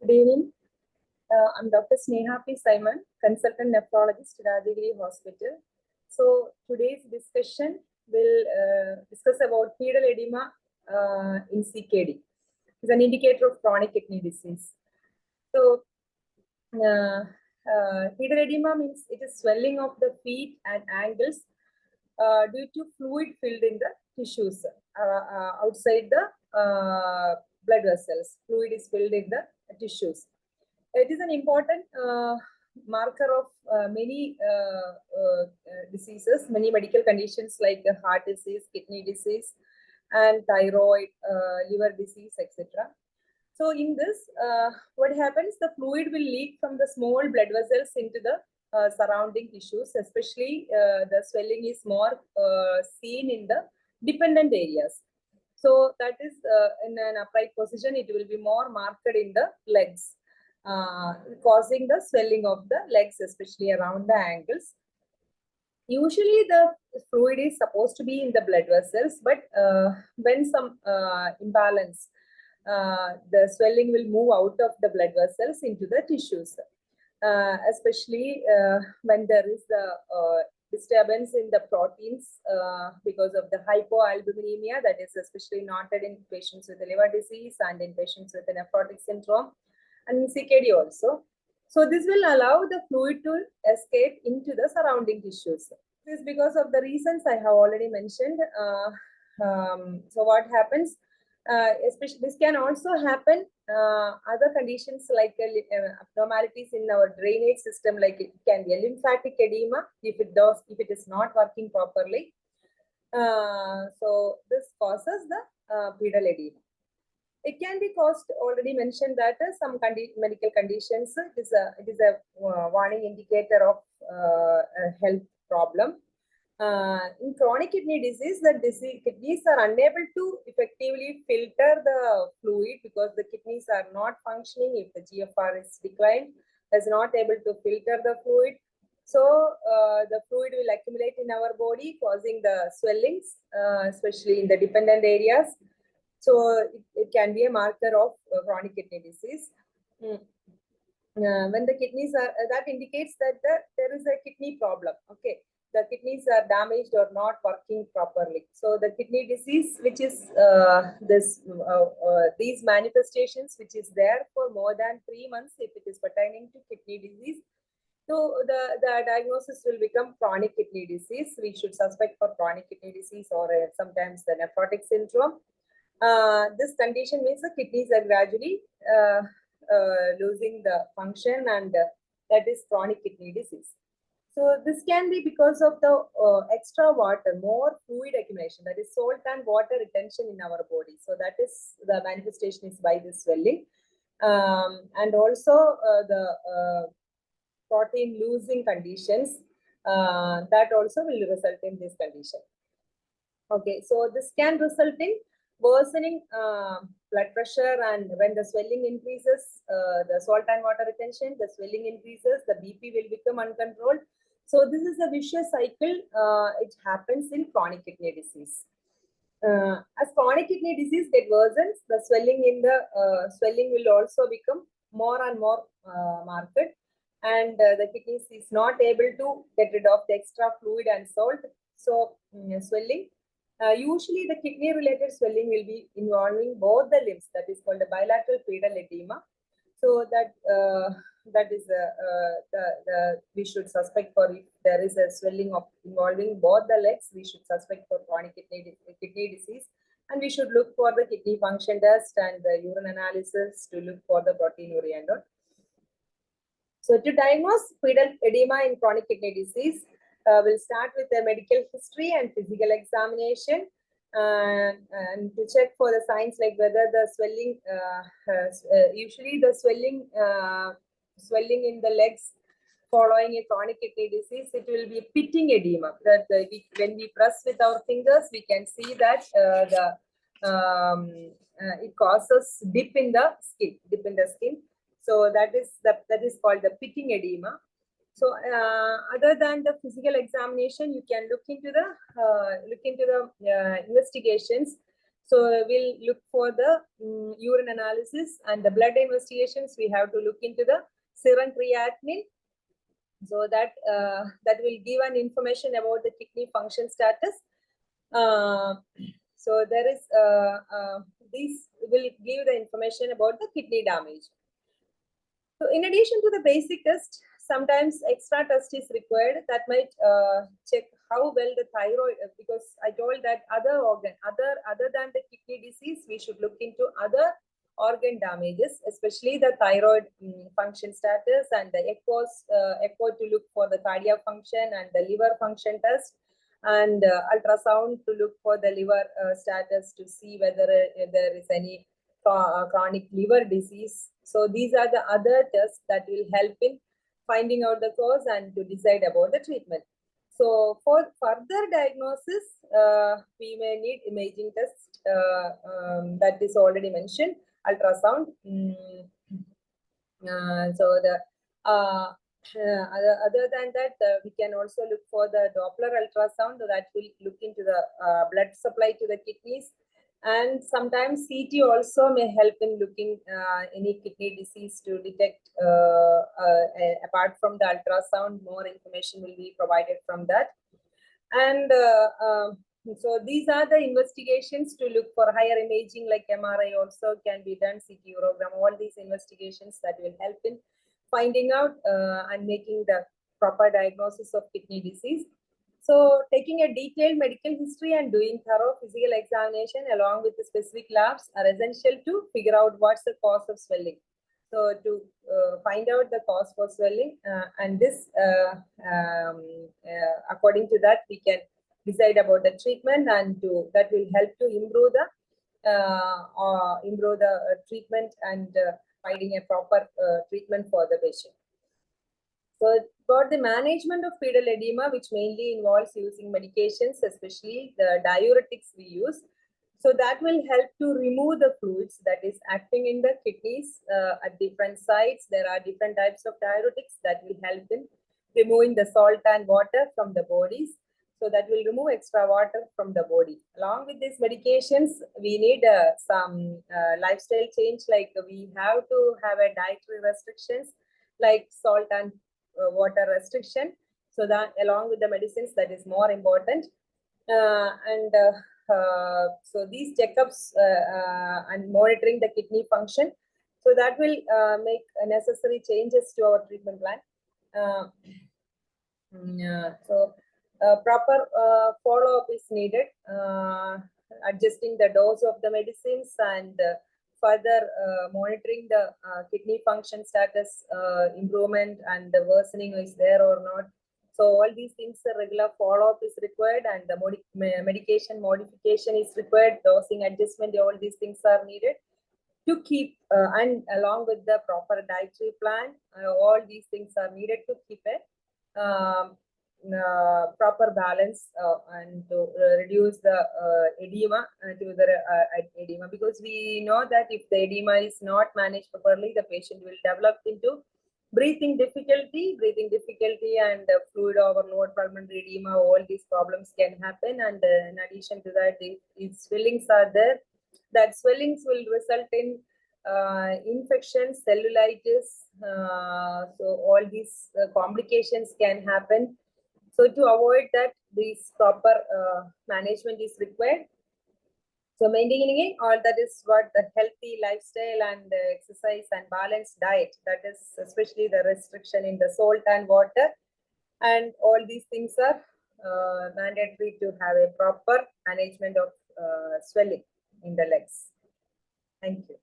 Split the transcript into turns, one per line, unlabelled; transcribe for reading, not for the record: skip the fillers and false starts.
Good evening. I'm Dr. Sneha P Simon, consultant nephrologist at Rajagiri Hospital. So today's discussion will discuss about fetal edema in CKD. It's an indicator of chronic kidney disease. So fetal edema means it is swelling of the feet and ankles due to fluid filled in the tissues outside the blood vessels. Fluid is filled in the tissues. It is an important marker of many diseases, many medical conditions like heart disease, kidney disease, and thyroid, liver disease, etc. So in this, what happens? The fluid will leak from the small blood vessels into the surrounding tissues, especially the swelling is more seen in the dependent areas. So that is in an upright position, it will be more marked in the legs. Causing the swelling of the legs, especially around the ankles. Usually the fluid is supposed to be in the blood vessels, but when some imbalance, the swelling will move out of the blood vessels into the tissues, especially when there is the disturbance in the proteins because of the hypoalbuminemia, that is especially noted in patients with the liver disease and in patients with the nephrotic syndrome and in CKD also. So this will allow the fluid to escape into the surrounding tissues. This is because of the reasons I have already mentioned. So what happens, especially this can also happen other conditions like abnormalities in our drainage system, like it can be a lymphatic edema if it is not working properly. So this causes the fetal edema. It can be caused, already mentioned that some medical conditions, it is a warning indicator of a health problem. In chronic kidney disease, the kidneys are unable to effectively filter the fluid because the kidneys are not functioning if the GFR is declined, is not able to filter the fluid. So the fluid will accumulate in our body, causing the swellings, especially in the dependent areas. So it can be a marker of chronic kidney disease. When the kidneys are, that indicates that there is a kidney problem. Okay, the kidneys are damaged or not working properly. So the kidney disease, which is these manifestations, which is there for more than 3 months, if it is pertaining to kidney disease, so the diagnosis will become chronic kidney disease. We should suspect for chronic kidney disease or sometimes the nephrotic syndrome. This condition means the kidneys are gradually losing the function, and that is chronic kidney disease. So this can be because of the extra water, more fluid accumulation, that is salt and water retention in our body. So that is the manifestation is by this swelling, and also the protein losing conditions that also will result in this condition. Okay, so this can result in worsening blood pressure, and when the swelling increases, the salt and water retention, the swelling increases, the BP will become uncontrolled. So this is a vicious cycle. It happens in chronic kidney disease. As chronic kidney disease gets worsens, the swelling in the swelling will also become more and more marked, and the kidneys is not able to get rid of the extra fluid and salt. So swelling. Usually the kidney-related swelling will be involving both the limbs. That is called the bilateral fetal edema. So that is we should suspect for if there is a swelling of involving both the legs. We should suspect for chronic kidney disease, and we should look for the kidney function test and the urine analysis to look for the proteinuria and all. So to diagnose fetal edema in chronic kidney disease, we'll start with the medical history and physical examination, and to check for the signs like whether the swelling, usually the swelling in the legs following a chronic kidney disease, it will be pitting edema. That when we press with our fingers, we can see that it causes dip in the skin. So that is called the pitting edema. So other than the physical examination, you can look into the investigations So we'll look for the urine analysis, and the blood investigations. We have to look into the serum creatinine. So that will give an information about the kidney function status. So there is these will give the information about the kidney damage. So in addition to the basic test, sometimes extra test is required that might check how well the thyroid, because I told that other than the kidney disease, we should look into other organ damages, especially the thyroid function status, and the echo to look for the cardiac function, and the liver function test, and ultrasound to look for the liver status to see whether there is any chronic liver disease. So these are the other tests that will help in finding out the cause and to decide about the treatment. So for further diagnosis, we may need imaging tests that is already mentioned, ultrasound. So the other than that, we can also look for the Doppler ultrasound that will look into the blood supply to the kidneys. And sometimes CT also may help in looking any kidney disease to detect. Apart from the ultrasound, more information will be provided from that. And so these are the investigations to look for higher imaging, like MRI also can be done, CT urogram, all these investigations that will help in finding out and making the proper diagnosis of kidney disease. So taking a detailed medical history and doing thorough physical examination along with the specific labs are essential to figure out what's the cause of swelling. So to find out the cause for swelling, and this, according to that, we can decide about the treatment, and that will help to improve the treatment and finding a proper treatment for the patient. So for the management of pedal edema, which mainly involves using medications, especially the diuretics we use. So that will help to remove the fluids that is acting in the kidneys at different sites. There are different types of diuretics that will help in removing the salt and water from the bodies. So that will remove extra water from the body. Along with these medications, we need some lifestyle change, like we have to have a dietary restrictions like salt and water restriction. So that along with the medicines, that is more important. So these checkups and monitoring the kidney function, so that will make necessary changes to our treatment plan. So proper follow-up is needed, adjusting the dose of the medicines, and further monitoring the kidney function status improvement, and the worsening is there or not. So all these things, the regular follow-up is required, and the medication modification is required, dosing adjustment, all these things are needed to keep, and along with the proper dietary plan, all these things are needed to keep a proper balance and to reduce the edema, edema, because we know that if the edema is not managed properly, the patient will develop into breathing difficulty, and fluid overload, pulmonary edema. All these problems can happen, and in addition to that, if swellings are there, that swellings will result in infections, cellulitis. So all these complications can happen. So to avoid that, this proper management is required. So maintaining all that is what the healthy lifestyle and exercise and balanced diet, that is especially the restriction in the salt and water, and all these things are mandatory to have a proper management of swelling in the legs. Thank you.